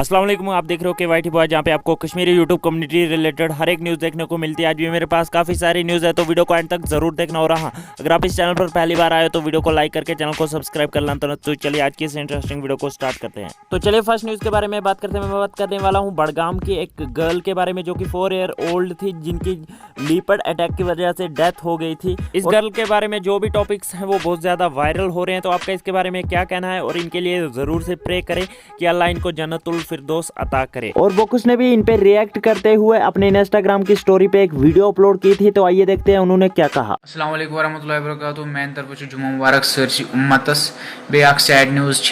अस्सलाम वालेकुम, आप देख रहे हो KYT बॉय, जहाँ पे आपको कश्मीरी यूट्यूब कम्युनिटी रिलेटेड हर एक न्यूज़ देखने को मिलती है। आज भी मेरे पास काफ़ी सारी न्यूज़ है, तो वीडियो को एंड तक जरूर देखना। हो रहा अगर आप इस चैनल पर पहली बार आए हो तो वीडियो को लाइक करके चैनल को सब्सक्राइब कर लेना। तो चलिए आज की इस इंटरेस्टिंग वीडियो को स्टार्ट करते हैं। तो चलिए फर्स्ट न्यूज़ के बारे में बात करते हैं। मैं बात करने वाला हूँ बड़गाम की एक गर्ल के बारे में, जो कि 4 ईयर ओल्ड थी, जिनकी लीपर्ड अटैक की वजह से डेथ हो गई थी। इस गर्ल के बारे में जो भी टॉपिक्स हैं वो बहुत ज़्यादा वायरल हो रहे हैं, तो आपका इसके बारे में क्या कहना है? और इनके लिए ज़रूर से प्रे करें कि अल्लाह इनको जन्नतुल फिरदौस अता करे। और बोकुस ने भी इन पे रिएक्ट करते हुए अपने इंस्टाग्राम की स्टोरी पे एक वीडियो अपलोड की थी, तो आइए देखते हैं उन्होंने क्या कहा। अस्सलाम वालेकुम वरहमतुल्लाहि वबरकातुहू। मैंने तरफ जुम्मा मुबारक सरसी उम्मतस। बे सैड न्यूज़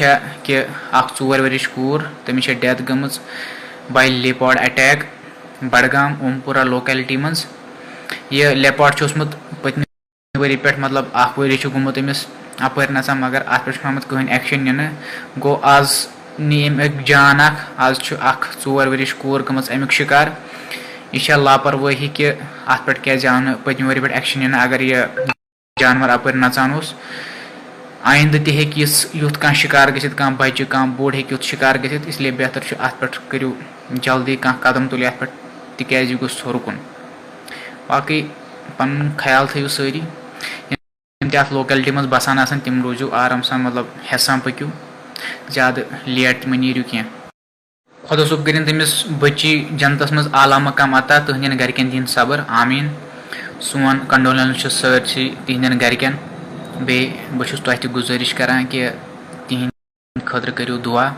कि 4 वर्ष कूर तमिस डेथ गमज by leopard attack Budgam Ompora locality मज। यह लेपर्ड उसमुत पत्म वरी पे मतलब 1 वरी गुमुत अमिस अपर नचान, मगर अत पे कहीं एक्शन नीन गो। आज नी जान आज 4 वर्ष कूर गमज अमुक शिकार। यह लापरवाही कि अत पे क्या जान पत्म वरी पे एक्शन नीन अगर यह जानवर अपर नचान। आइंद तुथ कह शिकार गि बच्चे कह बोड़ हे शिकार गि, इसलिए बेहतर अत पे करू जल्दी कह कदम तुल अत पे, तिकाज यह गोस रुकन। बाकी पन ख्याल थो सारी अत लोकेलिटी मज बसान आसान तिम रोजू आराम सान, मतलब हेसान पक्यू, ज़्यादा लेट मे नीरू क्या। खुदा सोब करें तमिस बच्ची जन्नतस मज आला मकाम अता, तुहंदन घरकन दिन सबर, आमीन। सोन कंडोलेंस सरसी तिहंदन घरकन। बे बहुत तुह गुजारिश करान कि तिहंद खतर करू दुआ,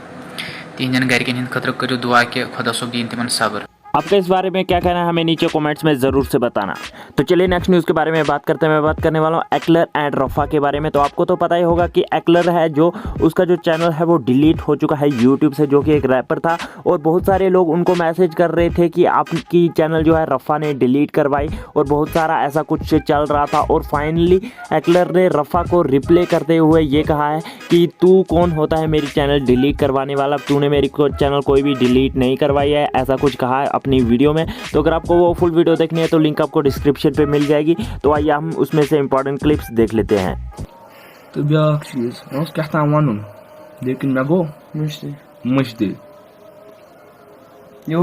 तिहंदन घरकन हिंद खतर करू दुआ कि खुदा सोब दिन तिमन सबर। आपका इस बारे में क्या कहना है हमें नीचे कमेंट्स में ज़रूर से बताना। तो चलिए नेक्स्ट न्यूज़ के बारे में बात करते हैं। मैं बात करने वाला हूँ एक्लर एंड रफ़ा के बारे में। तो आपको तो पता ही होगा कि एक्लर है जो उसका जो चैनल है वो डिलीट हो चुका है यूट्यूब से, जो कि एक रैपर था, और बहुत सारे लोग उनको मैसेज कर रहे थे कि आपकी चैनल जो है रफ़ा ने डिलीट करवाई, और बहुत सारा ऐसा कुछ चल रहा था। और फाइनली एक्लर ने रफ़ा को रिप्ले करते हुए ये कहा है कि तू कौन होता है मेरी चैनल डिलीट करवाने वाला, तूने मेरी चैनल कोई भी डिलीट नहीं करवाई है, ऐसा कुछ कहा है अपनी वीडियो में। तो अगर आपको वो फुल वीडियो देखनी है तो लिंक आपको डिस्क्रिप्शन पे मिल जाएगी। तो आइए हम उसमें से इंपॉर्टेंट क्लिप्स देख लेते हैं। तो ब्याक चीज क्या वन, लेकिन मे गो मुश्किल यो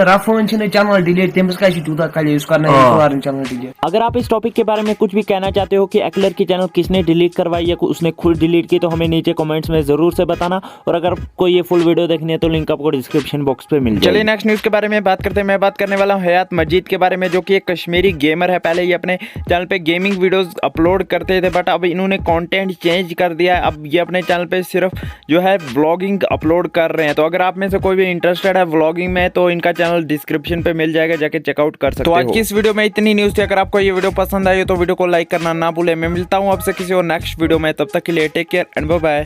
रफोन चैनल डिलीट तमिस तूत कर चैनल डिलीट। अगर आप इस टॉपिक के बारे में कुछ भी कहना चाहते हो कि एक्लर की चैनल किसने डिलीट करवाई या उसने खुद डिलीट की, तो हमें नीचे कमेंट्स में जरूर से बताना। और अगर आपको ये फुल वीडियो देखनी है तो लिंक आपको डिस्क्रिप्शन बॉक्स पे मिल जाएगी। चलिए नेक्स्ट न्यूज़ के बारे में बात करते हैं। मैं बात करने वाला हूँ हयात मजीद के बारे में, जो कि एक कश्मीरी गेमर है। पहले ये अपने चैनल पे गेमिंग वीडियोस अपलोड करते थे, बट अब इन्होंने कंटेंट चेंज कर दिया है। अब ये अपने चैनल पे सिर्फ जो है व्लॉगिंग अपलोड कर रहे हैं। तो अगर आप में से कोई भी इंटरेस्टेड है व्लॉगिंग में तो इनका चैनल डिस्क्रिप्शन पे मिल जाएगा, जाके चेकआउट कर सकते हो। तो आज की इस वीडियो में इतनी न्यूज़ थी। अगर आपको ये वीडियो पसंद आई हो तो वीडियो को लाइक करना ना भूलें। मैं मिलता हूँ आपसे किसी और नेक्स्ट वीडियो में, तब तक के लिए take care and bye bye.